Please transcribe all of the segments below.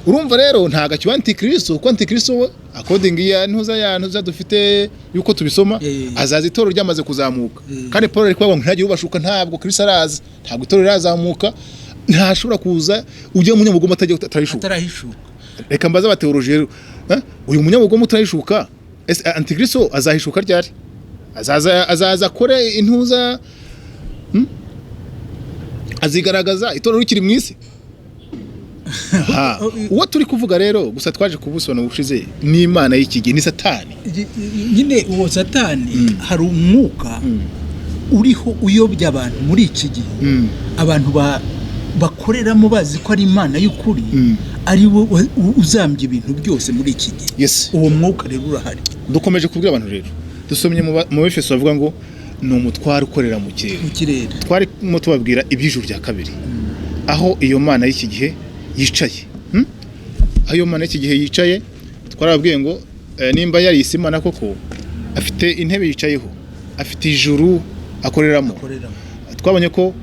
urumva rero ntaga cyo antikristo kuko antikristo we according ya ntuza dufite yuko tubisoma azaza itoro ryamaze kuzamuka kandi Paul ari kwabanga ntagiye ubashuka ntabwo Kristo araza ntabwo itoro rirazamuka ntashobora kuza ujye munyamugomo atarayishuka reka mbaza abateoloji rero uyu munyamugomo utarayishuka antikristo azahishuka ryari azaza kore intuza azigaragaza itoro rikiri mu isi uwo turi kuvuga rero gusa twaje kubusona ubushize ni Imana y'ikigi ni Satani nyine uwo Satani hari umwuka uriho uyobya abantu muri iki gihe abantu bakoreramo bazi ko ari Imana y'ukuri ari we uzambye ibintu byose muri iki gihe uwo mwuka rero urahari dukomeje kubwira abantu rero dusomye mu Efeso bavuga ngo ni umutware ukorera mu kirere twari mu tubabwira iby'ijuru rya kabiri aho iyo Mana y'iki gihe yicaye ayo Mana y'iki gihe yicaye twarababwiye ngo nimba yari Imana koko afite intebe yicayeho afite ijuru akoreramo twabonye ko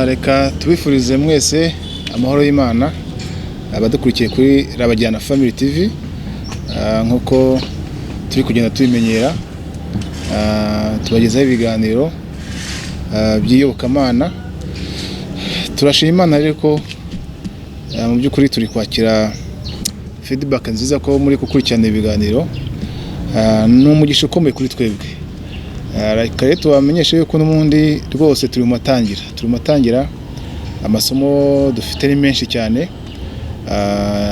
reka tubifurize mwese amahoro y'Imana abadukurikiye kuri Rabagirana Family TV nkuko turi kugenda tubimenyera tubagezaho ibiganiro by'iyobokamana turashima Imana rero ko mu by'ukuri turi kwakira feedback nziza ko muri gukurikirana ibiganiro n'umugisha ukomeye kuri twebwe reka rero tubamenyeshe yuko n'ubundi rwose turi mu matangira amasomo dufite ni menshi cyane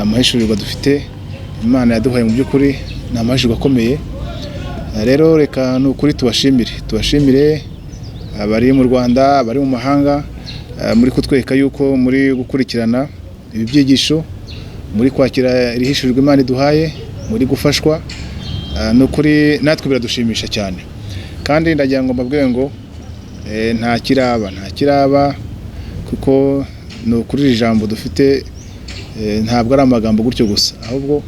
amahishurirwa dufite Imana yaduhaye mu by'ukuri ni amahishurirwa akomeye rero reka n'ukuri tubashimire abari mu Rwanda abari mu mahanga muri kutwereka yuko muri gukurikirana ibi byigisho muri kwakira irihishurirwa Imana iduhaye muri gufashwa n'ukuri natwe biradushimisha cyane kandi ndagira ngo mbabwire ngo nta kiraba kuko no kuri ijambo dufite ntabwo ari amagambo gutyo gusa ahubwo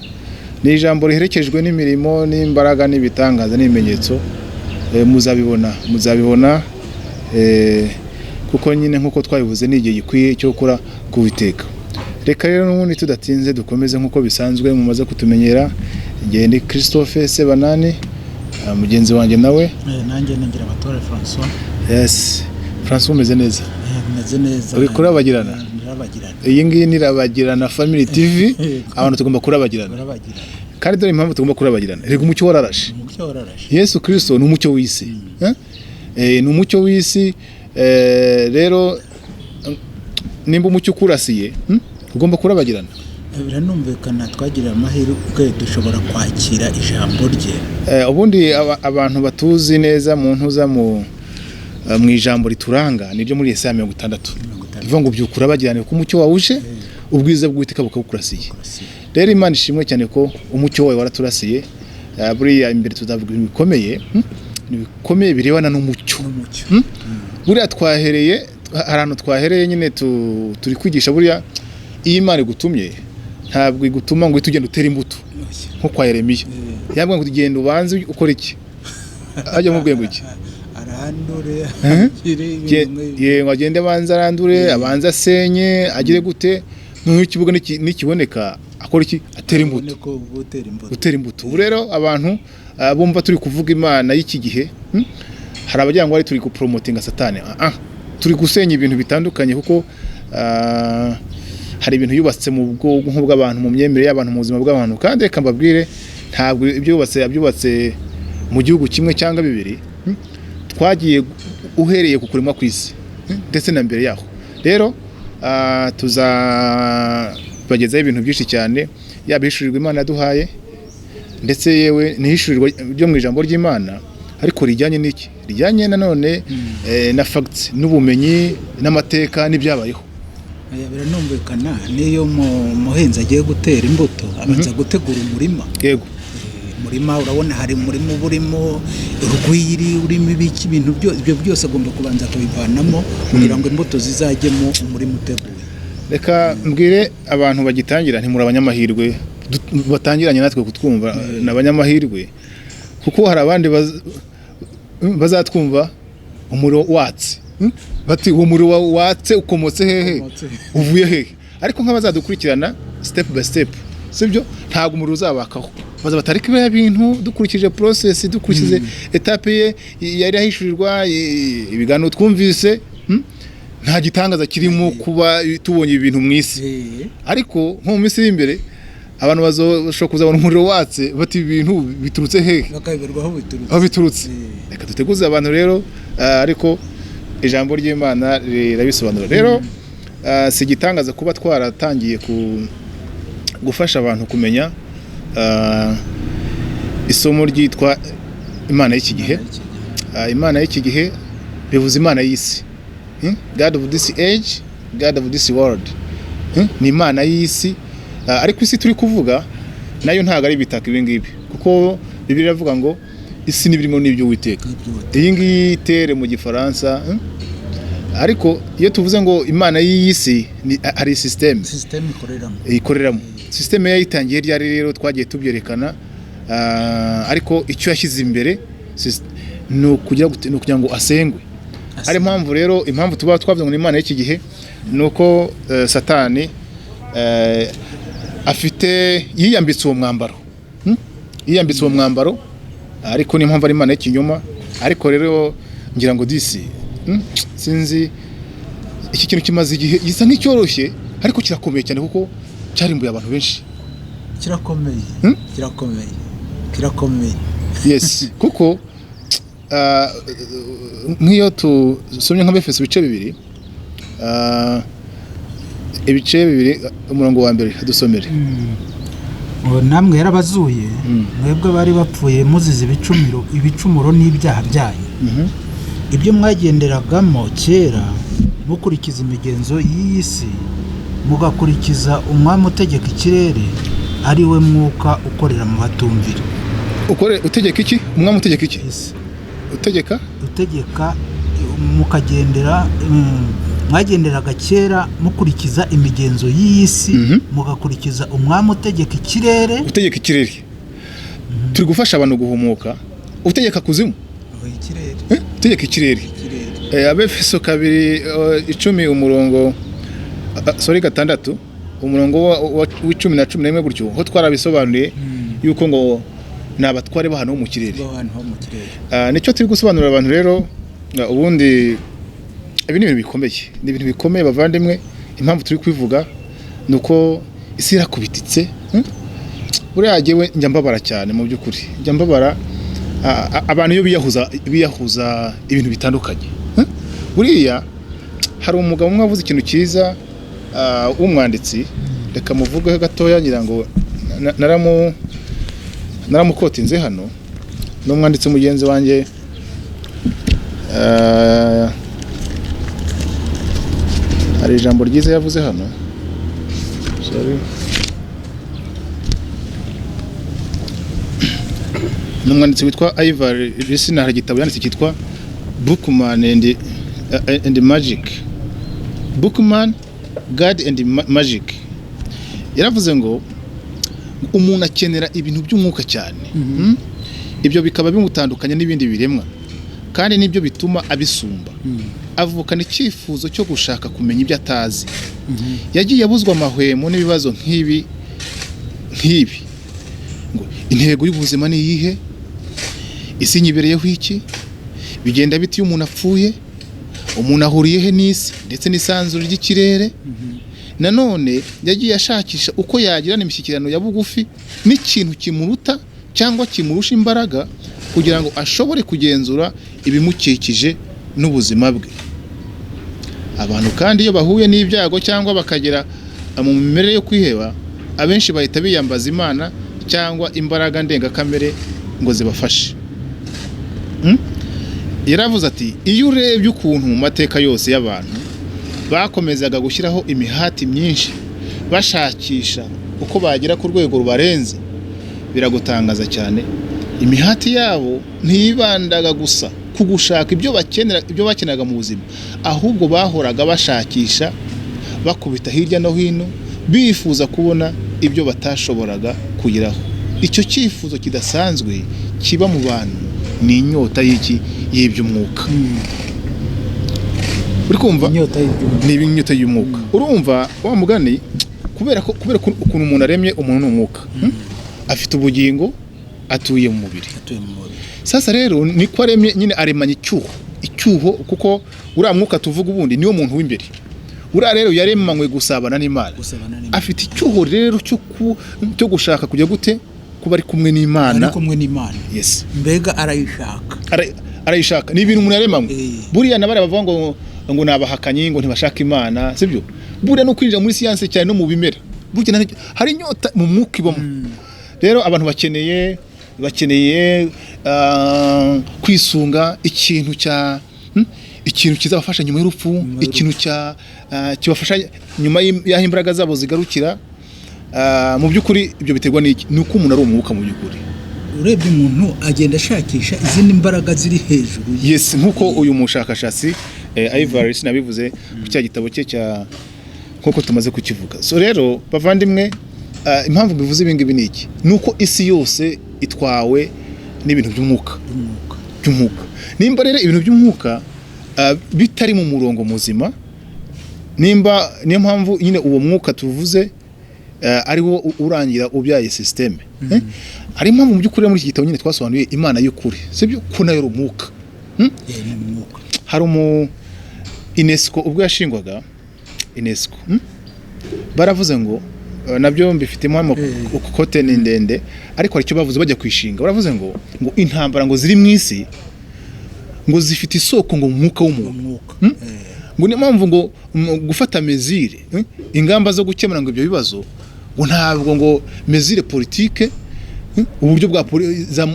ni ijambo riherekejwe n'imirimo n'imbaraga n'ibitangaza n'ibimenyetso muzabibona kuko nyine nkuko twabivuze ni igihe gikwiye cyo gukora kubiteka reka rero n'ubundi tudatinze dukomeze nkuko bisanzwe mumaze kutumenyera igihe ni Christophe Sebanani mugenzi wanjye nawe nanjye ningira abatore François François umeze neza uri kurabagirana iyi ngiyi ni Rabagirana Family TV abantu tugomba kurabagirana kandi dore impamvu tugomba kurabagirana rega umucyo wararashe Yesu Kristo ni umucyo w'isi ni umucyo w'isi rero nimba umucyo kurasiye ugomba kurabagirana biranumvikana twagira amahirwe dushobora kwakira ijambo rye ubundi abantu batuzi neza mu ntuza mu ijambo rituranga niryo muri Yesaya 60 bivuga ngo byukura bagirane ko umucyo wawuje ubwiza bw'Uwiteka bukabukurasiye rero Imana ishimwe cyane ko umucyo wawe waraturasiye buriya imbere tuzavuga ibikomeye birebana n'umucyo buriya twahereye ahantu twahereye nyine turi kwigisha buriya iyo Imana igutumye ntabwo igutuma ngo tugende utera imbuto nko kwa Yeremiya yabwo ngo tugende ubanze ukora iki ajya mu bwenge iki arandure agende abanza arandure abanza asenye agire gute n'ikibuga nikiboneka akora iki atera imbuto ubu rero abantu bumva turi kuvuga Imana y'iki gihe hari abajyanga bari turi gupromotinga Satani turi gusenya ibintu bitandukanye kuko hari ibintu yubatse mu bwonko bw'abantu mu myemerere y'abantu mu buzima bw'abantu kandi reka mbabwire ntabwo ibyo yubatse mu gihugu kimwe cyangwa bibiri twagiye uhereye ku kuremwa kw'isi ndetse na mbere yaho rero tuzabagezaho ibintu byinshi cyane yabihishurirwa Imana yaduhaye ndetse yewe nihishurirwa byo mu ijambo ry'Imana ariko rijyanye n'iki rijyanye nanone na facts n'ubumenyi n'amateka n'ibyabayeho biranumvikana niyo muhinzi agiye gutera imbuto abanza gutegura umurima yego umurima urabona hari umurima uba urimo urwiri urimo ibiki ibintu ibyo byose agomba kubanza kubivanamo kugira ngo imbuto zizajyemo umurima uteguye. Reka mbwire abantu bagitangira ntimuri abanyamahirwe batangiranye natwe kutwumva n'abanyamahirwe kuko hari abandi bazatwumva umuriro watse bati uwo muriro watse ukomotse hehe uvuye hehe, ariko nk'abazadukurikirana step by step sibyo ntabwo umuriro uzabakaho baza batarika ibya bintu dukurikije process dukurikije etape ye yari ahishurirwa ibiganiro twumvise nta gitangaza kirimo kuba tubonye ibintu mu isi, ariko nko mu minsi iri imbere abantu bazoshobora kuzabona umuriro watse bati ibintu biturutse hehe bakabiberwaho biturutse. Reka duteguze abantu rero, ariko ijambo ry'Imana rirabisobanura. Rero si igitangaza kuba twaratangiye gufasha abantu kumenya isomo ryitwa Imana y'iki gihe. Imana y'iki gihe bivuze Imana y'isi, God of this age, God of this world. Ni Imana y'isi, ariko isi turi kuvuga nayo ntago ari ibitaka ibi ngibi, kuko Bibiliya iravuga ngo isi n'ibirimo n'ibyo Uwiteka. Iyi ngiyi tere mu Gifaransa, ariko iyo tuvuze ngo Imana y'isi hari system ikoreramo. System yayitangiye ryari rero twagiye tubyerekana, ariko icyo yashyize imbere no kugira ngo asengwe. Ari impamvu rero impamvu tuba twavuze ngo Imana y'iki gihe nuko Satani afite yiyambitse uwo mwambaro, yiyambitse uwo mwambaro, ariko ni mpamvu ari Imana y'ikinyoma. Ariko rero ngira ngo disi sinzi iki kintu kimaze igihe gisa nk'icyoroshye, ariko kirakomeye cyane kuko cyarimbuye abantu benshi. Kirakomeye yes kuko nk'iyo tusomye nk'Abefeso ibice bibiri umurongo wa mbere dusomere. Namwe yarabazuye mwebwe bari bapfuye muzize ibicumuro n'ibyaha byanyu, ibyo mwagenderagamo kera mukurikiza imigenzo y'iyi si, mugakurikiza umwami utegeka ikirere, ari we mwuka ukorera mu batumvira. Utegeka iki? Umwami utegeka iki? Utegeka mukagendera mwagenderaga kera mukurikiza imigenzo y'iyi si, mugakurikiza umwami utegeka ikirere. Turi gufasha abantu guhumuka. Utegeka kuzimu? Utegeka ikirere. Abefeso 2:10 umurongo 6 umurongo w'10 na 11 gutyo ho twarabisobanuye yuko ngo nabatware bahano mu kirere. Nicyo turi gusobanurira abantu rero. Ubundi ibi ni ibintu bikomeye bavandimwe. Impamvu turi kwivuga nuko isi irakubititse. Buriya jewe njya mbabara cyane mu by'ukuri, njya mbabara abantu iyo biyahuza ibintu bitandukanye. Buriya hari umugabo umwe avuze ikintu cyiza w'umwanditsi, reka muvugeho gatoya ngira ngo naramukotinze hano. N'umwanditsi mugenzi wanjye hari ijambo ryiza yavuze hano. N'umwanditsi witwa Ivar Risina, hari igitabo yanditse cyitwa Bookman and Magic. Bookman, God and Magic. Yaravuze ngo umuntu akenera ibintu by'umwuka cyane. Ibyo bikaba bimutandukanye n'ibindi biremwa, kandi nibyo bituma abisumba. Avukana icyifuzo cyo gushaka kumenya ibyo atazi. Yagiye abuzwa amahwemo n'ibibazo nk'ibi. Ngo intego y'ubuzima ni iyihe? Isi nyibereyeho iki? Bigenda biti umuntu apfuye? Umuntu ahuriye he n'isi ndetse n'isanzure ry'ikirere? Nanone yagiye ashakisha uko yagirana imishyikirano ya bugufi n'ikintu kimuruta cyangwa kimurusha imbaraga, kugira ngo ashobore kugenzura ibimukikije n'ubuzima bwe. Abantu kandi iyo bahuye n'ibyago cyangwa bakagera mu mimerere yo kwiheba, abenshi bahita biyambaza Imana cyangwa imbaraga ndengakamere ngo zibafashe. Yaravuze ati iyo urebye ukuntu mu mateka yose y'abantu bakomezaga gushyiraho imihati myinshi bashakisha uko bagera ku rwego rubarenze, biragutangaza cyane imihati yabo ntibandaga gusa kugushaka ibyo bakenaga mu buzima ahubwo bahoraga bashakisha bakubita hirya no hino bifuza kubona ibyo batashoboraga kugeraho icyo cyifuzo kidasanzwe kiba mu bantu ni inyota y'iby'umwuka uri kumva ni inyota y'umwuka urumva wa mugani kubera ukuntu umuntu aremye umuntu n'umwuka afite ubugingo atuye mu mubiri sasa rero niko aremye nyine aremanye icyuho kuko uriya mwuka tuvuga ubundi niwo muntu w'imbere uriya rero yaremanywe gusabana n'Imana afite icyuho rero cyo gushaka kujya gute kuba ari kumwe n'Imana yes mbega arayishaka ni ibintu umuntu yaremanywe buriya nabare bavuga ngo nabahakanyi ngo ntibashaka Imana sibyo buriya no kwinjira muri siyanse cyane no mu bimera burya hari inyota mu mwuka ibamo rero abantu bakeneye kwisunga ikintu kizabafasha nyuma y'urupfu ikintu kibafasha nyuma y'aho imbaraga zabo zigarukira mu by'ukuri ibyo biterwa n'iki ni uko umuntu ari umwuka mu by'ukuri urebye umuntu agenda ashakisha izindi mbaraga ziri hejuru yes nk'uko uyu mushakashatsi Ivaris nabivuze ku cya gitabo cye nk'uko tumaze kukivuga so rero bavandimwe impamvu bivuze ibi ngibi ni iki ni uko isi yose itwawe n'ibintu by'umwuka nimba rero ibintu by'umwuka bitari mu murongo muzima niyo mpamvu nyine uwo mwuka tuvuze ariwo urangira ubyaye systeme hari impamvu mu by'ukuri muri iki gitabo nyine twasobanuye Imana y'ukuri sibyo ko nayo ari umwuka hari UNESCO ubwo yashingwaga UNESCO baravuze ngo nabyo mbifitemo kote ni ndende ariko hari icyo bavuze bajya kwishinga baravuze ngo intambara ngo ziri mu isi ngo zifite isoko ngo mu mwuka w'umuntu ngo niyo mpamvu ngo gufata mezire ingamba zo gukemura ngo ibyo bibazo ngo ntabwo ngo mezire politike uburyo bwa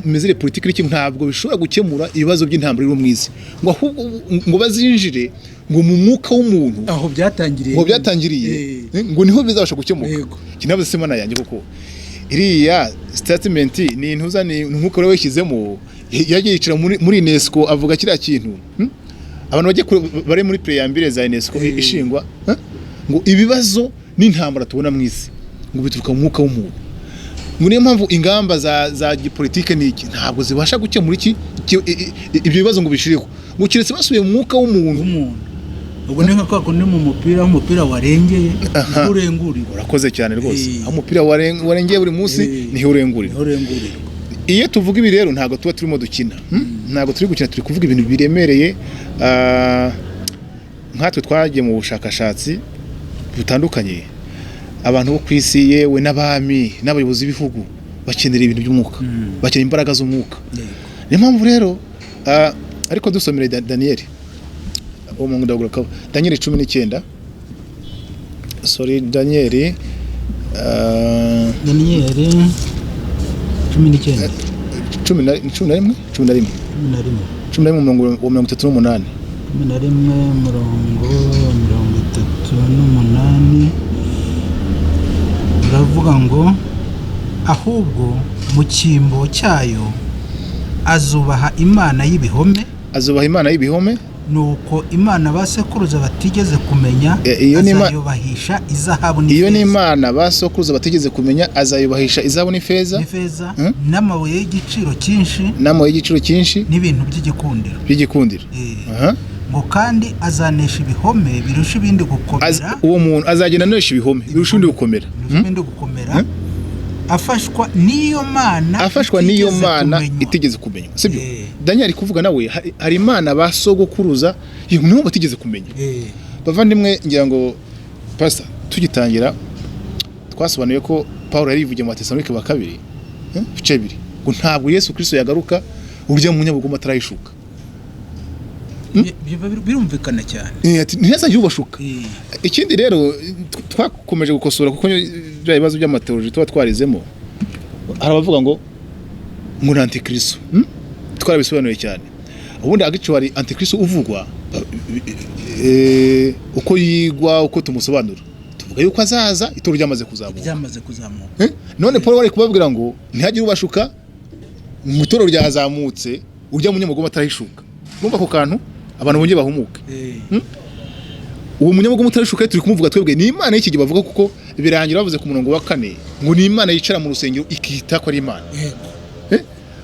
mezire politike n'iki ntabwo bishobora gukemura ibibazo by'intambara iri mu isi ngo ahubwo ngo bazinjire ngo mu mwuka w'umuntu aho byatangiriye ngo niho bizabasha gukemuka kinavuze semana yanjye kuko iriya statement ni intuza ni nkuko rero yishyizemo yagiye yicara muri UNESCO avuga kiriya kintu abantu bagiye bare muri preambire za UNESCO ishingwa ngo ibibazo n'intambara tubona mu isi ngo bituruka mu mwuka w'umuntu ngo niyo mpamvu ingamba za politike n'iki ntabwo zibasha gukemura ibyo bibazo ngo bishiriho ngo kiretse basubiye mu mwuka w'umuntu ubwo ni nka ko ni mu umupira warengeye urengurira urakoze cyane rwose umupira warengeye buri munsi niho urengurira iyo tuvuga ibi rero ntabwo tuba turimo dukina ntabwo turi gukina turi kuvuga ibintu biremereye nkatwe twagiye mu bushakashatsi butandukanye abantu bo ku isi yewe n'abami n'abayobozi b'ibihugu bakenera ibintu by'umwuka bakenera imbaraga z'umwuka niyo mpamvu rero ariko dusomere Daniel umuntu ndaguruka Daniel 19 sorry Daniel 19 uravuga ngo ahubwo mu cyimbo cyayo azubaha Imana y'ibihome nuko Imana basekuruza batigeze kumenya azayubahisha izahabu n'ifeza. Iyo ni Imana basekuruza batigeze kumenya azayubahisha izahabu n'ifeza n'amabuye y'igiciro cyinshi n'ibintu by'igikundiro ngo kandi azanesha ibihome birusha ibindi gukomera. Uwo muntu azagenda anesha ibihome birusha ibindi gukomera afashwa n'iyo Mana itigeze kumenya sibyo Daniel ari kuvuga nawe hari Imana basogokuruza niho batigeze kumenya bavandimwe ngira ngo pastor tugitangira twasobanuye ko Paulo yari yivugiye mu Tesalonike wa 2 bice 2 ngo ntabwo Yesu Kristo yagaruka urya mu nyabugoma atarayishuka birumvikana cyane ntiyaza yubashuka ikindi rero twakomeje gukosora kuko bya bibazo by'amateoloji tuba twarizemo harabavuga ngo muri antikristo twarabisobanuye cyane ubundi actually antikristo uvugwa uko yigwa uko tumusobanura ivuga yuko azaza itorero ryamaze kuzamuka. byamaze kuzamuka. None Paul wari kubabwira ngo ntihagire ubashuka mu itorero ryazamutse urya munyamugoma atarahishuka. Numva ko kantu abantu bongeye bahumuke. Uwo munyamugoma utarishuka turi kumuvuga twebwe ni Imana y'iki gihe bavuga kuko birangira bavuze ku murongo wa 4 ngo ni Imana yicara mu rusengero ikita ko ari Imana.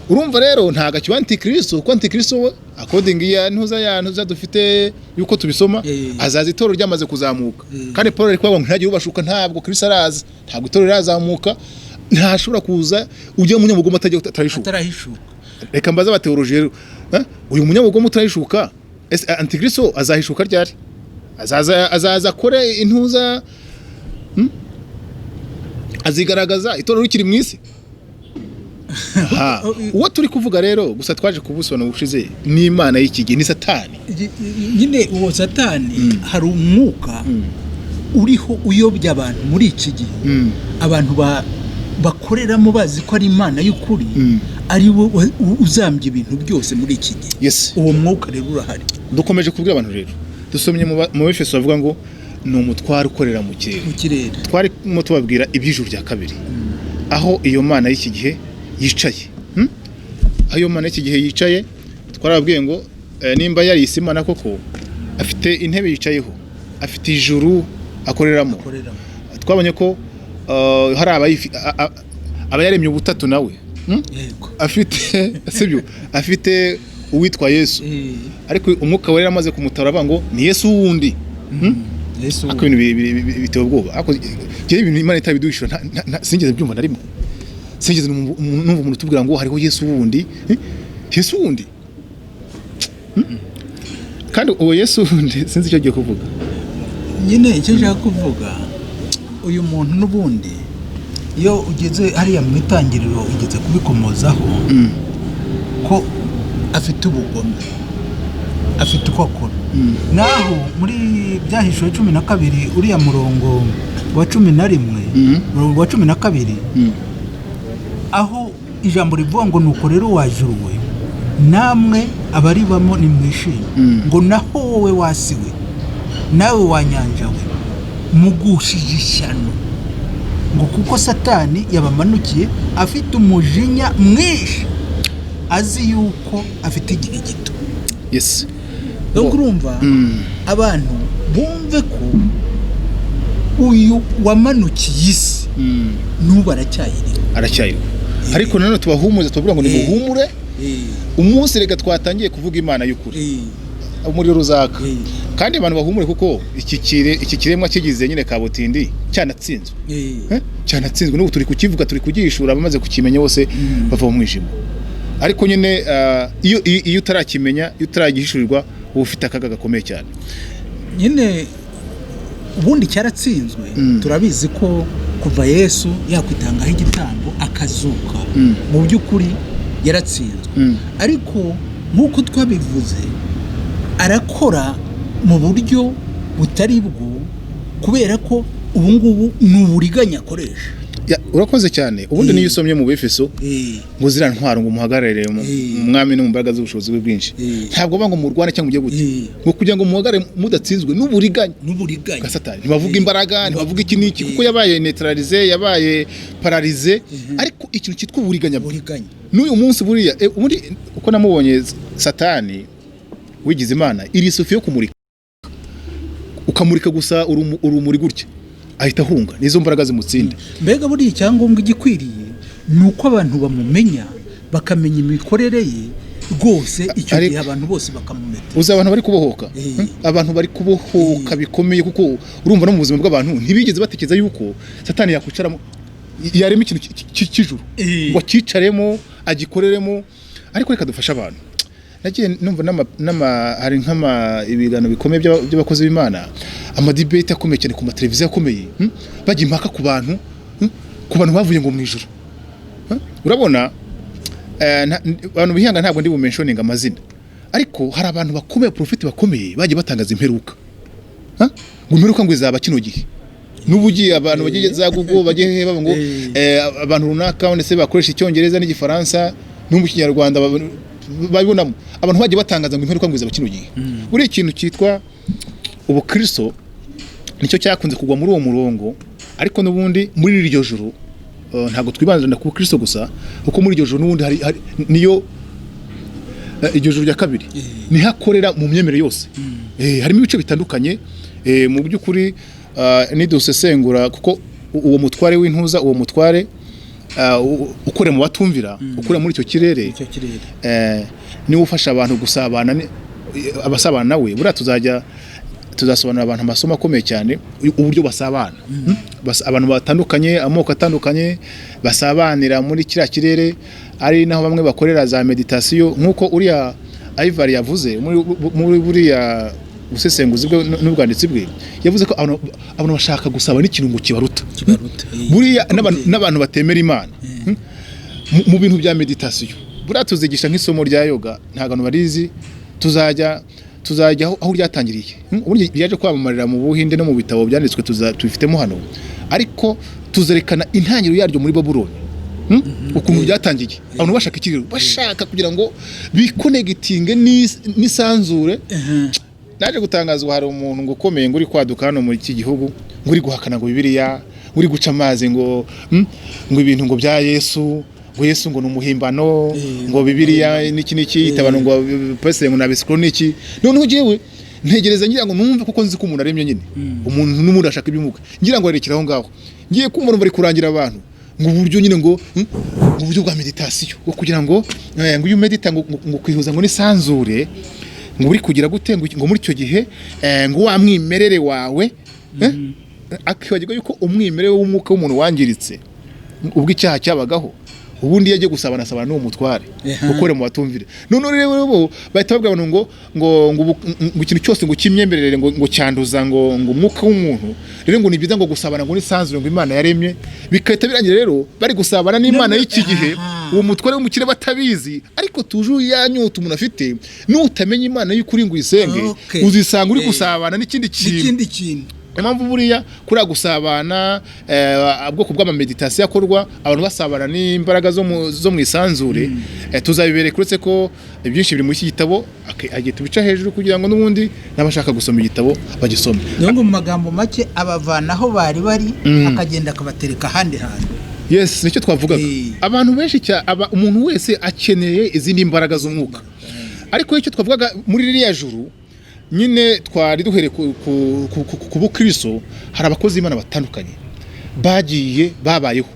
Urumva rero ntaga cyo antikristo kuko antikristo we according ya ntuza dufite yuko tubisoma azaza itorero ryamaze kuzamuka. Kandi Paul ari kwabanga ntihagire ubashuka ntabwo Kristo araza, ntabwo itorero razamuka, ntashobora kuza ujye munyamugoma atarishuka. Reka mbaza abateoloji rero, uyu munyamugoma utarishuka antikristo azahishuka ryari? Azaza kore intuza azigaragaza itorero rikiri mu isi. Uwo turi kuvuga rero gusa twaje kubusona ubushize ni Imana y'iki gihe, ni Satani. Nyine uwo Satani hari umwuka uriho uyobya abantu muri iki gihe. Abantu bakoreramo bazi ko ari Imana y'ukuri, ari we uzambye ibintu byose muri iki gihe. Yes. Uwo mwuka rero urahari. Dukomeje kubwira abantu rero, dusomye mu Efeso bavuga ngo ni umutware ukorera mu kirere. Twari mu tubabwira iby'ijuru rya kabiri, aho iyo Mana y'iki gihe yicaye. Ayo Mana y'iki gihe yicaye, twarababwiye ngo nimba yari Imana koko afite intebe yicayeho, afite ijuru akoreramo. Twabonye ko hari abayaremye ubutatu nawe afite sibyo, afite uwitwa Yesu, ariko umwuka wera amaze kumutara avuga ngo ni Yesu wundi. Yesu ako ibintu biteye ubwoba. Ako je ibintu Imana itabiduhishura sinigeze byumva na rimwe. Sinigeze numva umuntu tubwira ngo hariho Yesu wundi. Yesu wundi. Kandi uwo Yesu wundi sinzi icyo giye kuvuga. Nyine icyo nshaka kuvuga, uyu muntu n'ubundi iyo ugeze hariya mu itangiriro ugeze kubikomozaho ko afite ubugome, afite uko akora. Naho muri byahishuwe 12 uriya murongo wa 11 murongo wa 12 aho ijambo rivuga ngo nuko rero wajuruwe namwe abari bamo ni mwishimye ngo naho wowe wasiwe nawe wanyanjawe mugushije ishyano ngo kuko Satani yabamanukiye afite umujinya mwinshi azi yuko afite igihe gito. Yes. Donc urumva abantu bumve ko uyu wamanukiye isi nuba aracyayiriho. Ariko nanone tubahumuze tubabwira ngo ni muhumure. Umunsi rega twatangiye kuvuga Imana y'ukuri umuriro ruzaka. Kandi abantu bahumure kuko iki kiremwa kigize nyine kabutindi cyanatsinzwe. Cyanatsinzwe n'ubu turi kukivuga, turi kugishura, bamaze kukimenya bose bava mu mwijima. Ariko nyine iyo utarakimenya, iyo utaragihishurirwa ufite akaga gakomeye cyane. Nyine ubundi cyaratsinzwe. Turabizi ko kuva Yesu yakwitangaho igitambo akazuka mu by'ukuri yaratsinzwe. Ariko nk'uko twabivuze arakora mu buryo butari bwo, kubera ko ubu ngubu ni uburiganya akoresha. Urakoze cyane. Ubundi niyo usomye mu Efeso ngo zirantwara ngo muhagarare mu mwami no mu mbaraga z'ubushobozi bwe bwinshi, ntabwo banga mu Rwanda cyangwa mujye gute ngo kugira ngo muhagarare mudatsinzwe n'uburiganya ka Satani. Ntibavuga imbaraga, ntibavuga iki niki kuko yabaye neutralize, yabaye paralyze. Ariko ikintu cyitwa uburiganya n'uyu munsi buriya ubundi uko namubonye Satani wigize Imana iri sufi yo kumurika, ukamurika gusa urumuri gutya ahita ahunga nizo mbaraga zimutsinda. Mbega buri icyangombwa igikwiriye nuko abantu bamumenya, bakamenya imikorere ye rwose. Icyo gihe abantu bose bakamumeta. Uza abantu bari kubohoka, abantu bari kubohoka bikomeye kuko urumva no mu buzima bw'abantu ntibigeze batekereza yuko Satani yakwicaramo yarema ikintu cy'ijuru ngo akicaremo agikoreremo. Ariko reka dufasha abantu. Nagiye numva hari ibiganiro bikomeye by'abakozi b'Imana, amadebate akomeye cyane ku mateleviziyo akomeye, bajya impaka ku bantu bavuye ngo mu ijuru. Urabona abantu bihanga ntabwo ndi bumentioning amazina, ariko hari abantu bakomeye, profeti bakomeye bagiye batangaza imperuka. Ngo imperuka ngo izaba kino gihe. N'ubugiye abantu bagiye za Google bagiye baba ngo abantu runaka ndetse bakoresha icyongereza n'igifaransa no mu kinyarwanda babibonamo abantu bagiye batangaza ngo imperuka ngo izaba kino gihe. Buri ikintu cyitwa ubukristo nicyo cyakunze kugwa muri uwo murongo, ariko n'ubundi muri iryo joro ntabwo twibanzira ku Kristo gusa, kuko muri iryo joro n'ubundi hari niyo iryo joro rya kabiri nihakorera mu myemere yose. Harimo ibice bitandukanye mu by'ukuri nidusesengura, kuko uwo mutware w'intuza, uwo mutware ukore mu batumvira, ukora muri icyo kirere niwe ufasha abantu gusabana, abasabana nawe. Buriya tuzasobanura abantu amasomo akomeye cyane, uburyo basabana, abantu batandukanye, amoko atandukanye basabanira muri kiriya kirere, ari naho bamwe bakorera za meditation, nk'uko uriya Ivar yavuze muri buriya usesenguzi bwe n'ubwanditsi bwe, yavuze ko abantu bashaka gusaba n'ikintu ngo kibaruta. Buriya n'abantu batemera Imana mu bintu bya meditation, buriya tuzigisha nk'isomo rya yoga, ntabwo abantu barizi, tuzajya aho ryatangiriye. Ubundi ryaje kwamamarira mu Buhinde no mu bitabo byanditswe tubifitemo hano, ariko tuzerekana intangiriro yaryo muri Babuloni, ukuntu byatangiye. Abantu bashaka ikiriro, bashaka kugira ngo bikonegitinge n'isanzure. Naje gutangazwa, hari umuntu ngo ukomeye ngo uri kwaduka hano muri iki gihugu, ngo uri guhakana ngo Bibiliya, uri guca amazi ngo ibintu ngo bya Yesu, ngo Yesu ngo numuhimbano, ngo Bibiliya niki itabano ngo pastor ngo nabisikro niki. Noneho jewe ntegereza ngira ngo numve, kuko nzi ko umuntu aremye nyine, umuntu n'umuntu ashaka ibimuga, ngira ngo arekeraho ngaho, ngiye kumva bari kurangira abantu ngo uburyo nyine ngo uburyo bwa meditation, ngo kugira ngo uyu medita ngo kwihuza ngo nisanzure, ngo uri kugira gute ngo muri icyo gihe ngo wamwimerere wawe, akibagirwa yuko umwimerere w'umwuka w'umuntu wangiritse ubwo icyaha cyabagaho, ubundi yaje gusabana n'uwo mutware ukore mu batumvire. None rero bo bahita babwira abantu ngo ikintu cyose ngo kimyemerere ngo cyanduza ngo umwuka w'umuntu, rero ngo ni byiza ngo gusabana ngo nisanzure ngo Imana yaremye, bikahita birangira rero bari gusabana n'Imana y'iki gihe, uwo mutware w'umukire batabizi, ariko tujuru yanyuta umuntu afite, n'utamenya Imana y'ukuri ngo uyisenge, uzisanga uri gusabana n'ikindi kintu. Impamvu buriya kuri gusabana ubwoko bw'amameditation akorwa, abantu basabana n'imbaraga zo mu isanzure, tuzabibereka uretse ko byinshi biri muri iki gitabo, agiye tubica hejuru kugira ngo n'ubundi n'abashaka gusoma igitabo bagisome. Mu magambo make abavanaho bari akagenda akabatereka ahandi hantu. Yes, nicyo twavugaga. Abantu benshi umuntu wese akeneye izindi mbaraga z'umwuka, ariko icyo twavugaga muri ririya juru nyine twari duhere ku Bukristo, hari abakozi Imana batandukanye babayeho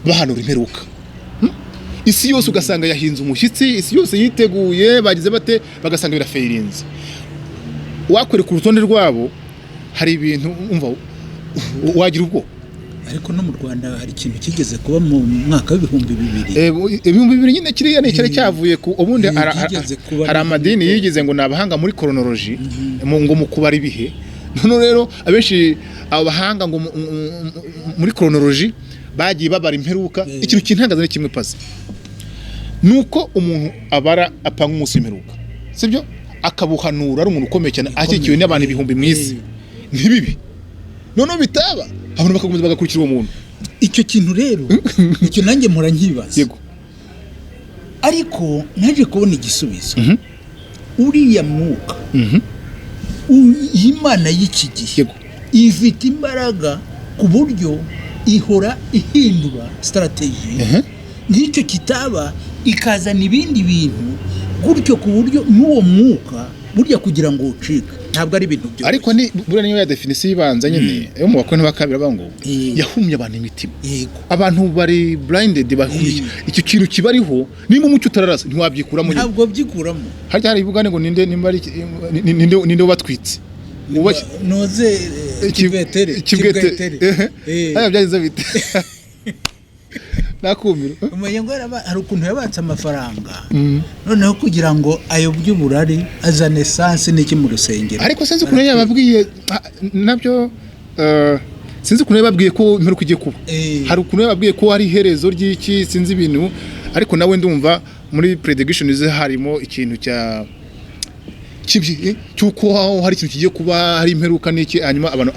bahanura imperuka. Isi yose ugasanga yahinze umushyitsi, isi yose yiteguye, bagize bate, bagasanga birafeirinze. Wakore ku rutonde rwabo hari ibintu umva wagira ubwo. Ariko no mu Rwanda hari ikintu kigeze kuba mu mwaka w'ibihumbi 2000. Ibihumbi 2000 nyine kiriya ni cyari cyavuye ku ubundi hari amadini yigize ngo nabahanga muri chronology, ngo mu kubara ibihe. None rero abenshi abahanga ngo muri chronology bagiye babara imperuka. Ikintu kintangaza ni kimwe paze, nuko umuntu abara apanga umunsi imperuka, sibyo, akabuhanura ari umuntu ukomeye cyane, akikiwe n'abantu ibihumbi mwisi ntibibi. None bitaba abantu bakakomeza bagakurikira uwo muntu. Icyo kintu rero icyo nanjye mpora nkibaza. Yego. Ariko naje kubona igisubizo. Uriya mwuka Imana y'iki gihe ifite imbaraga ku buryo ihora ihindura strategy, n'icyo kitaba ikazana ibindi bintu gutyo, ku buryo n'uwo mwuka burya kugira ngo ucike ntabwo ari ibintu byo. Ariko ni buriya niyo ya definition ibanza nyine yo mu bakoni bakabira bango yahumye abantu imitima. Abantu bari blinded, bahumye. Icyo kintu kibariho niba umucyo utararasa ntiwabyikuramo. Ntabwo byikuramo. Hari ibugane ngo ninde batwitse noze kibwetere. Aya byagize bite nakumira umuyengo hari ukuntu yabatse amafaranga, noneho kugira ngo ayo by'uburari azane essence n'iki mu rusengero. Ariko sinzi ukuntu yababwiye nabyo, sinzi ukuntu yababwiye ko imperuka igiye kuba. Hari ukuntu yababwiye ko hari iherezo ry'iki, sinzi ibintu, ariko nawe ndumva muri prediction harimo ikintu cyuko hari ikintu kigiye kuba, hari imperuka n'iki, hanyuma abantu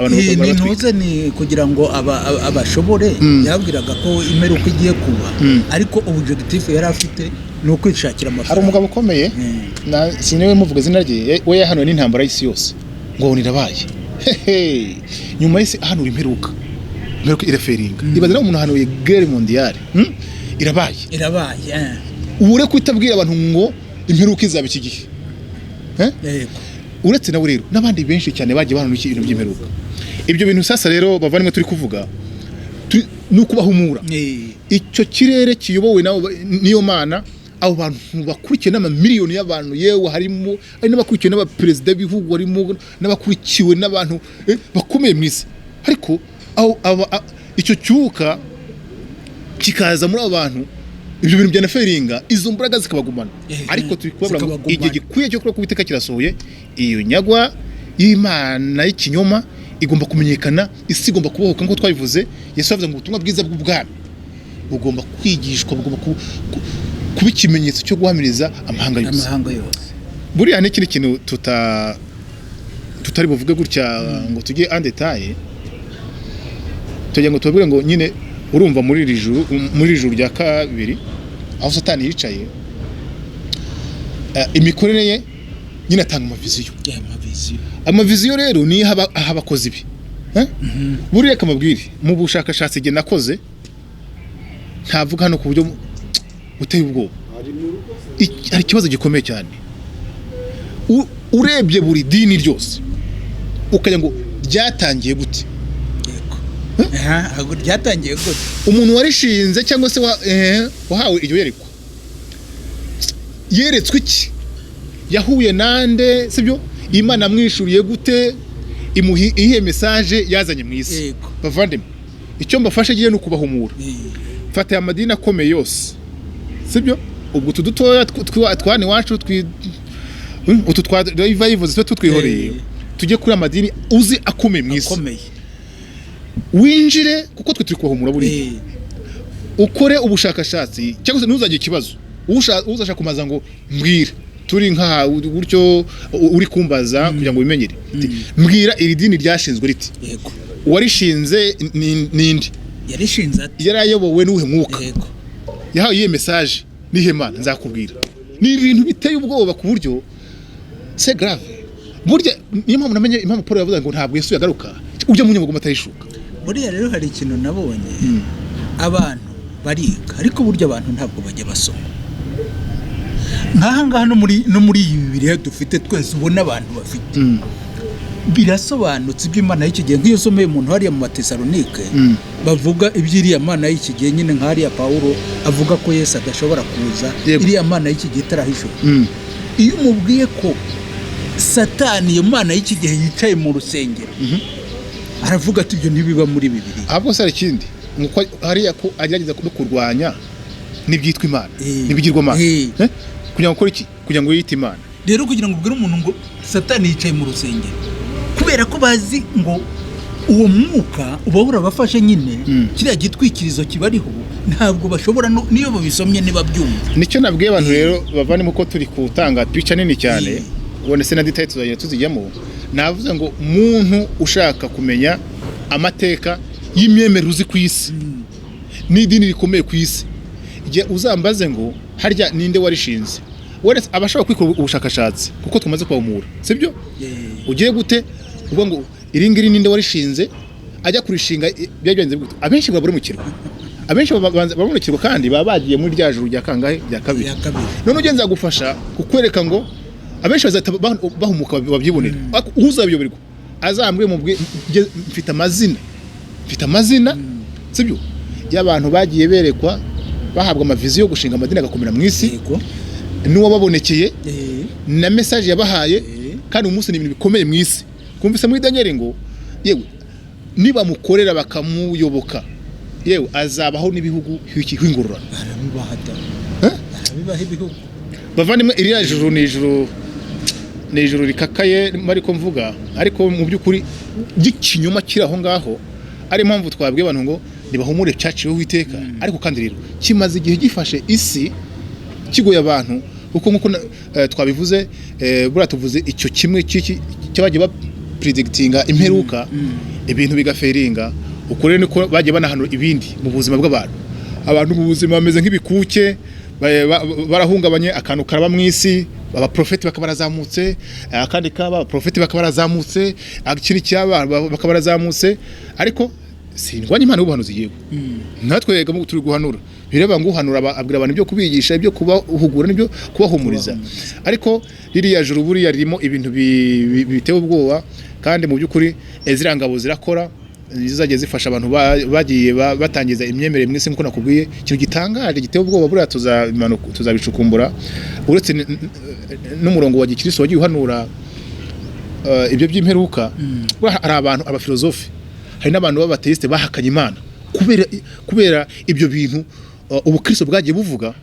ntuze ni kugira ngo abashobore yabwiraga ko imperuka igiye kuba, ariko objectif yari afite ni ukwishakira amafaranga. Hari umugabo ukomeye, siniwe muvuga izina rye, we yahanuye n'intambara y'isi yose ngo nirabaye. hehe nyuma y'isi ahanura imperuka iraferinga ibaze naho umuntu ahanuye guerre mondiale irabaye ubure kwitabwira abantu ngo imperuka izaba iki gihe uretse nawe rero n'abandi benshi cyane bagiye bahanura ibintu by'imperuka ibyo bintu sasa rero bavandimwe turi kuvuga nuko bahumura icyo kirere kiyobowe niyo mana abo bantu bakurikiye n'amamiliyoni y'abantu yewe harimo ari n'abakurikiye n'abaperezida b'ibihugu harimo n'abakurikiwe n'abantu bakomeye mu isi ariko icyo cyuka kikaza muri abo bantu ibyo bintu byanaferinga izo mbaraga zikabagumana ariko turi kubabwira ngo igihe gikwiye cyo kuba kubiteka kirasohoye iyo nyagwa y'Imana y'ikinyoma igomba kumenyekana isi igomba kubohoka nk'uko twabivuze Yesu yavuze ngo ubutumwa bwiza bw'ubwami bugomba kwigishwa bugomba kuba ikimenyetso cyo guhamiriza amahanga yose buriya ni ikindi kintu tutari buvuge gutya ngo tujye en detail tugira ngo tubabwire ngo nyine urumva muri iri juru rya kabiri aho Satani yicaye imikorere ye nyine atanga amaviziyo rero ni abakozi bi buriya kamabwire mu bushakashatsi igihe nakoze ntavuga hano ku buryo buteye ubwoba hari ikibazo gikomeye cyane urebye buri dini ryose ukajya ngo ryatangiye gute ryatangiye gute umuntu warishinze cyangwa se wahawe iryo yerekwa yeretswe iki yahuye nande sibyo Imana mwishuriye gute imuhiye message yazanye mu isi bavandimwe icyo mbafashe giye no kubahumura fata amadini akomeye yose sibyo ubwo tudutoya twani wacu utu twa revival twihoreye tujye kuri amadini uzi akomeye mu isi winjire kuko twe turi kubahumura buri ukore ubushakashatsi cyangwa se ntuzagire ikibazo uzashaka kumaza ngo mbwira turi nka buryo uri kumbaza kugira ngo bimenyere mbwira iri dini ryashinzwe riti warishinze nindi yarishinze ati yarayobowe n'uhe mwuka yahawe iyi message nihe Mana nzakubwira ni ibintu biteye ubwoba ku buryo c'est grave burya niyo mpamvu namenye impamvu Paul yavuze ngo ntabwo Yesu yagaruka ujya mu nyamugoma atahishuka buriya rero hari ikintu nabonye abantu bariga ariko burya abantu ntabwo bajya basoma ngaha no muri iyi Bibiliya dufite twese ubona abantu bafite birasobanutse iby'Imana y'iki gihe nk'iyo someye umuntu hariya mu Matesalonike bavuga iby'iriya Mana y'iki gihe nyine nk'ariya Pawulo avuga ko Yesu adashobora kuza iriya Mana y'iki gihe itarahishuka iyo umubwiye ko Satani iyo Mana y'iki gihe yicaye mu rusengero aravuga ati ibyo ntibiba muri Bibiliya ahubwo se ikindi nuko hariya ko agerageza kurwanya n'ibyitwa Imana n'ibigirwa Imana kugira ngo ukore iki kugira ngo yite Imana rero kugira ngo ubwire umuntu ngo Satani yicaye mu rusengero kubera ko bazi ngo uwo mwuka uba urabafashe nyine kiriya gitwikirizo kibariho ntabwo bashobora niyo babisomye niba byumva nicyo nabwiye abantu rero bavane ko turi kutanga pica nini cyane ubone se na detail tuzajya tuzijyamo navuze ngo umuntu ushaka kumenya amateka y'imyemerere uzi ku isi n'idini rikomeye ku isi igihe uzambaze ngo harya ninde warishinze wese abashaka kwikora ubushakashatsi kuko tumaze kwamura sibyo ugiye gute uvuga ngo iringiri ninde warishinze ajya kurishinga byagenze gute abenshi babure mu kirwa abenshi babonekirwa kandi baba bagiye muri rya juru rya kangahe rya kabiri none ugenza gufasha kukwereka ngo abenshi bazata bahumuka babyibonera uzabiyoberwa azambwe mu mfite amazina sibyo y'abantu bagiye berekwa bahabwa amaviziyo yo gushinga amadini agakomera mu isi n'uwo babonekeye na message yabahaye kandi umunsi ni ibintu bikomeye mu isi kumvise muri Daniel ngo yewe niba mukorera bakamuyoboka yewe azabaho n'ibihugu hwingurura arabibaha ibihugu bavandimwe iriya juru ni ijuru rikakaye mariko mvuga ariko mu by'ukuri gikinyoma kiri aho ngaho ari impamvu twabwiye abantu ngo nibahumure cyaciweho iteka ariko kandi rero kimaze igihe gifashe isi kigoye abantu kuko nkuko twabivuze bura tuvuze icyo kimwe cyabagiye ba predictinga imperuka ibintu bigaferinga uko rero niko bagiye banahanura ibindi mu buzima bw'abantu mu buzima bameze nk'ibikuke barahungabanye akantu karaba mu isi abaprofeti bakaba barazamutse akandi kaba abaprofeti bakaba barazamutse akiri cyaba bakaba barazamutse ariko sindwanya impano y'ubuhanuzi yewe natwe yega mu turi guhanura bireba ngo uhanura abwira abantu ibyo kubigisha ibyo kubahugura n'ibyo kubahumuriza ariko ririya juru buriya ririmo ibintu bitewe ubwoba kandi mu by'ukuri zirangabo zirakora zizagiye zifasha abantu bagiye batangiza imyemerere mwese nkuko nakubwiye ikintu gitangaje gitewe ubwoba buriya tuzabicukumbura uretse n'umurongo wa gikristo wagiye uhanura ibyo by'imperuka hari abantu abafilozofe hari n'abantu b'abateiste bahakanye Imana kubera ibyo bintu ubukristo bwagiye buvuga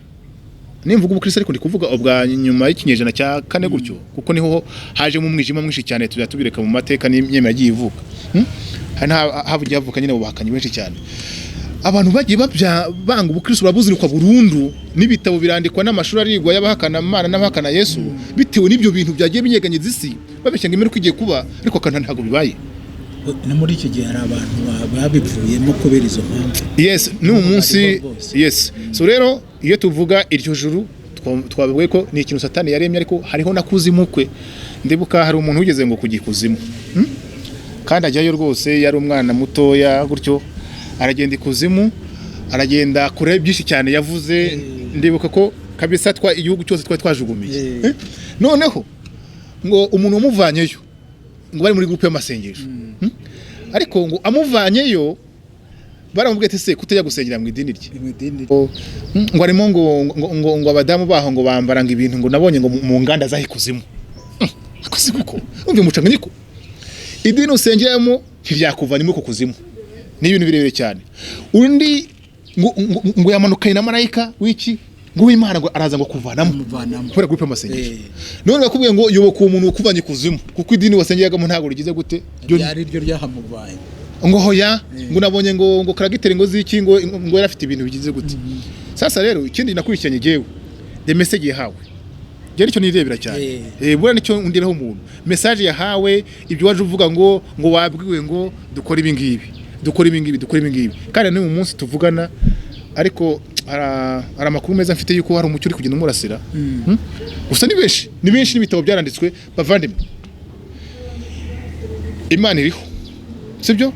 nimvuga ubukristo ariko ndi kuvuga ubwa nyuma y'ikinyejana cya 4 gutyo kuko niho haje mu mwijima mwinshi cyane tubireka mu mateka n'imyemerere yagiye ivuka havugiye havuka nyine ubahakanye benshi cyane abantu bagiye banga ubukristo burabuzirikwa burundu n'ibitabo birandikwa n'amashuri arigwa y'abahakana Imana n'abahakana Yesu bitewe n'ibyo bintu byagiye binyeganye zisi babeshyenga imere kwigiye kuba ariko kandi ntago bibaye no muri icyo gihe hari abantu babivuyemo kubera izo mpamvu yes ni umunsi yes so rero iyo tuvuga iryo juru twavuga ko ni ikintu satani yaremye ariko hariho nakuzimukwe ndibuka hari umuntu ugeze ngo kugikuzimu kandi ajyayo rwose yari umwana mutoya gutyo aragenda ikuzimu aragenda kure byinshi cyane yavuze ndibuka ko kabisa igihugu cyose twajugumiye noneho ngo umuntu wamuvanyeyo ngo bari muri groupe y'amasengesho ariko ngo amuvanyeyo baramubwiye ati se kutajya gusengera mu idini rye ngo arimo ngo abadamu baho ngo bambara ngo ibintu ngo nabonye ngo mu nganda zahikuzimu akoze kuko umve mucanganyiko idini usengeramo ntibyakuvanye muri kuzimu ni ibintu birebire cyane undi ngo yamanukanye na marayika wiki ngo Imana ngo araza ngo kuvanamo kubera groupe y'amasengesho none bakubwiye ngo yoboka umuntu ukuvanye kuzimu kuko idini wasengeyagamo ntago rigize gute ryari ryo ryahamuvanye ngo hoya ngo nabonye ngo karagitere ngo ziki ngo yari afite ibintu bigize gute sasa rero ikindi nakurikiranye jewe the message yahawe gere cyo nirebera cyane bura nicyo undiraho umuntu message yahawe ibyo waje uvuga ngo wabwiwe ngo dukora ibi ngibi kandi ni mu munsi tuvugana ariko ara makuru meza mfite yuko hari umucyo uri kugenda umurasira gusa ni benshi n'ibitabo byaranditswe bavandimwe Imana iriho sibyo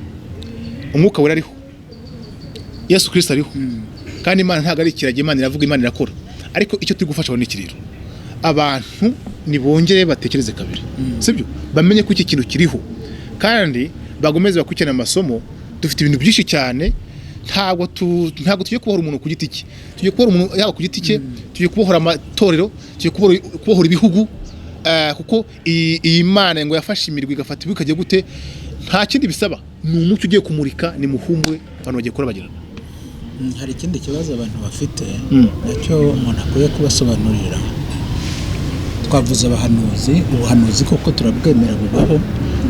umwuka wera ariho Yesu Kristo ariho kandi Imana ntago ari ikirage Imana iravuga Imana irakora ariko icyo turi gufasha abantu n'ikiriro abantu nibongere batekereze kabiri sibyo bamenye ko iki kintu kiriho kandi bagomeze bakurikirana amasomo dufite ibintu byinshi cyane ntabwo tugiye kubohora umuntu ku giti cye tugiye kubohora umuntu yaba ku giti cye tugiye kubohora amatorero tugiye kubohora ibihugu kuko iyi Mana ngo yafashe imirwi igafata ibihugu kagiye gute nta kindi bisaba ni umucyo ugiye kumurika ni muhumbwe abantu bagiye kora bagirana hari ikindi kibazo abantu bafite nacyo umuntu akwiye kubasobanurira twavuze ubuhanuzi koko turabwemera bubaho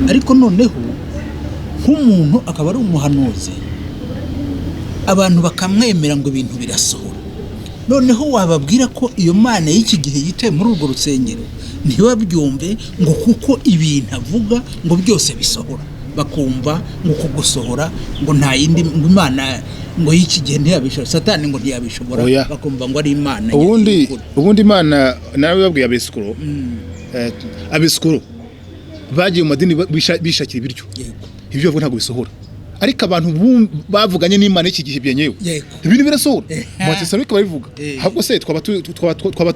ariko noneho nk'umuntu akaba ari umuhanuzi abantu bakamwemera ngo ibintu birasohora noneho wababwira ko iyo Mana y'iki gihe yicaye muri urwo rusengero ntibabyumve ngo kuko ibintu avuga ngo byose bisohora bakumva ngo kugusohora ngo nta yindi ngo Imana ngo y'iki gihe ntiyabishobora satani ngo ntiyabishobora bakumva ngo ari Imana ubundi Imana nawe babwiye abesikoro bagiye mu madini bishakira ibiryo ibyo bavuga ntabwo bisohora ariko abantu bavuganye n'Imana iki gihe byenyewe ibintu birasohora mu Tesalonike babivuga ahubwo se twaba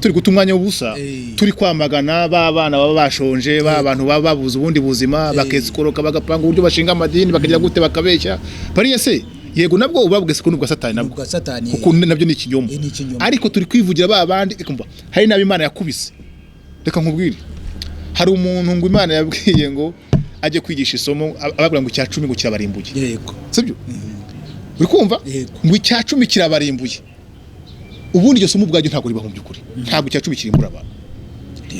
turi guta umwanya w'ubusa turi kwamagana b'abana baba bashonje b'abantu baba babuze ubundi buzima bakezikoroka bagapanga uburyo bashinga amadini bakagira gute bakabeshya bariya se yego nabwo ubabwe se kunubwa satani nabwo kuko nabyo ni ikinyoma ariko turi kwivugira babandi ikumva hari nabi Imana yakubise reka nkubwire hari umuntu ngo Imana yabwiye ngo ajye kwigisha isomo ababwira ngo icya 10 ngo kirabarimbuye yego sibyo uri kumva ngo icya 10 kirabarimbuye ubundi iryo somo ubwajyo ntabwo riba mu byukuri ntabwo icya 10 kirimbura abantu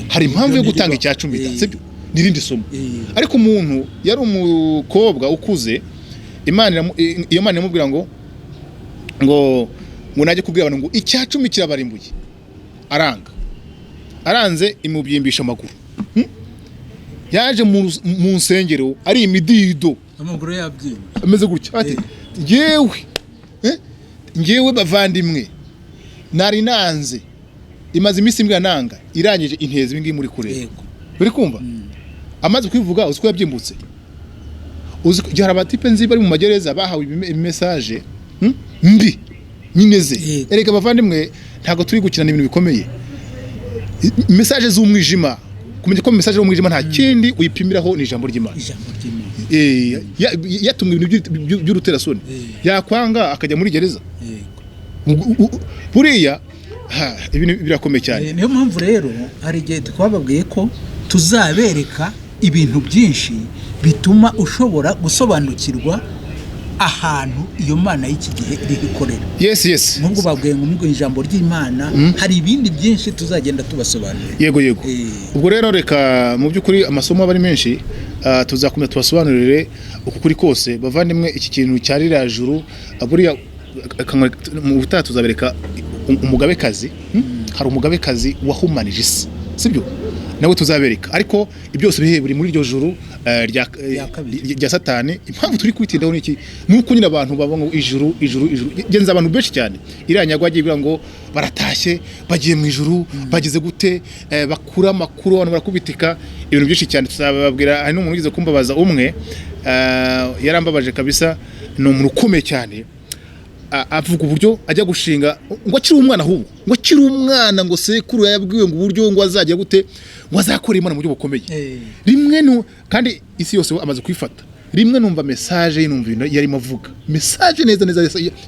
hari impamvu yo gutanga icya 10 sibyo nirindi somo ariko umuntu yari umukobwa ukuze iyo Mana yamubwira ngo najye kubwira abantu ngo icya 10 kirabarimbuye aranze imubyimbisha amaguru yaje mu nsengero ari imidido amaguru yabyimba ameze gutya ati ngewe bavandimwe nari nanze imaze iminsi mbwa nanga irangije intezi ibingi muri kureba yego buri kumva amaze kwivuga uziko yabyimbutse uzi gihe abatipe nzi bari mu magereza bahawe message mbi nyineze erega bavandimwe ntago turi gukirana ibintu bikomeye message z'umwijima kumenya ko message y'umwijima nta kindi uyipimiraho ni ijambo ry'Imana yatumwe ibintu by'uruterasoni yakwanga akajya muri gereza buriya ibintu birakomeye cyane niyo mpamvu rero hari igihe twababwiye ko tuzabereka ibintu byinshi bituma ushobora gusobanukirwa ahantu iyo mana y'iki gihe iri gukorera. Yes nubwo babwiye ngo mu ijambo ry'Imana hari ibindi byinshi tuzagenda tubasobanurira. Yego ubwo rero reka mu by'ukuri amasomo aba ari menshi tuzakomeza tubasobanurire ukuri kose bavandimwe iki kintu cyarira juru buriya mu butaha tuzabereka umugabekazi hari umugabekazi wahumanije isi sibyo nawe tuzabereka ariko byose bihe buri muri iryo juru rya satani impamvu turi kwitindaho niki nuko nyine abantu babongo ijuru genza abantu benshi cyane iranyagwa agiye bira ngo baratashye bagiye mu ijuru bagize gute bakura makuru abantu barakubitika ibintu byinshi cyane tuzababwira hari n'umuntu ugize kumbabaza umwe yarambabaje kabisa no umuntu ukomeye cyane avuga uburyo ajya gushinga ngo akiri umwana ahubwo ngo akiri umwana ngo sekuru yabwiwe ngo uburyo ngo azajya gute ngo azakora Imana mu buryo bukomeye rimwe kandi isi yose amaze kwifata rimwe numva message y'inumva yarimo avuga message neza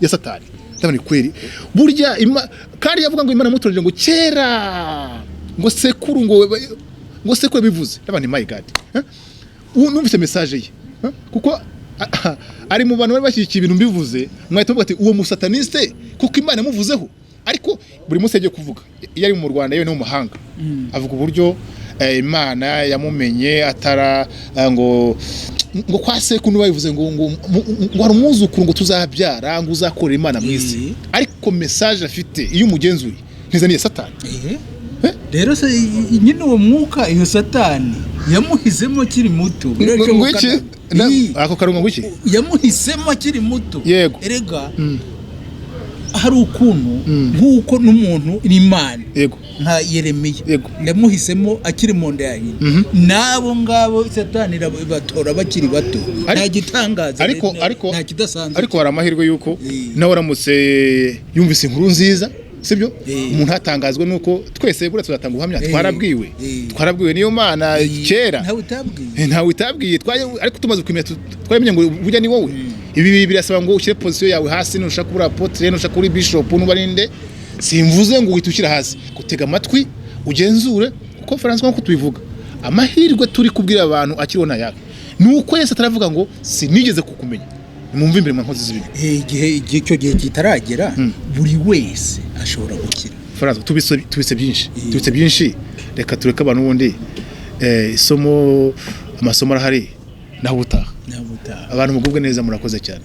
ya satani ndabona kweri burya kandi yavuga ngo Imana mutorije ngo kera ngo sekuru ngo sekuru bivuze ndabona my god numvise message ye kuko ari mu bantu bari bashyikiye ibintu mbivuze mwahita muvuga ati uwo musataniste kuko Imana yamuvuzeho ariko buri munsi yagiye kuvuga iyo ari mu Rwanda yewe no mu mahanga avuga uburyo Imana yamumenye atara ngo kwa sekuru bayivuze ngo hari umwuzukuru ngo tuzabyara ngo uzakorera Imana mu isi ariko message afite iyo umugenzuye ntizaniye satani rero se nyine uwo mwuka iyo satani yamuhisemo akiri muto ako karungo ngwiki yamuhisemo akiri muto yego erega hari ukuntu nk'uko n'umuntu n'Imana yego nka Yeremiya ndamuhisemo akiri mu nda yayo nabo ngabo satani batora bakiri bato nta gitangaza nta kidasanzwe ariko hari amahirwe yuko nawe aramutse yumvise inkuru nziza sibyo umuntu hatangazwe nuko twese bura tuzatanga ubuhamya twarabwiwe niyo Mana kera ntawe utabwiye ariko tumaze kumenya twamenye ngo burya ni wowe ibi birasaba ngo ushyire position yawe hasi nushaka kuri apotre nushaka kuri bishop nubarinde simvuze ngo witukira hasi gutega amatwi ugenzure kuko France nko tubivuga amahirwe turi kubwira abantu akirona yake nuko Yesu ataravuga ngo sinigeze kukumenya mumva imbere mu nkozi z'ibintu igihe cyo gihe kitaragera buri wese ashobora gukira France tubise byinshi reka tureka abantu bundi amasomo arahari naho butaha abantu mugubwe neza murakoze cyane.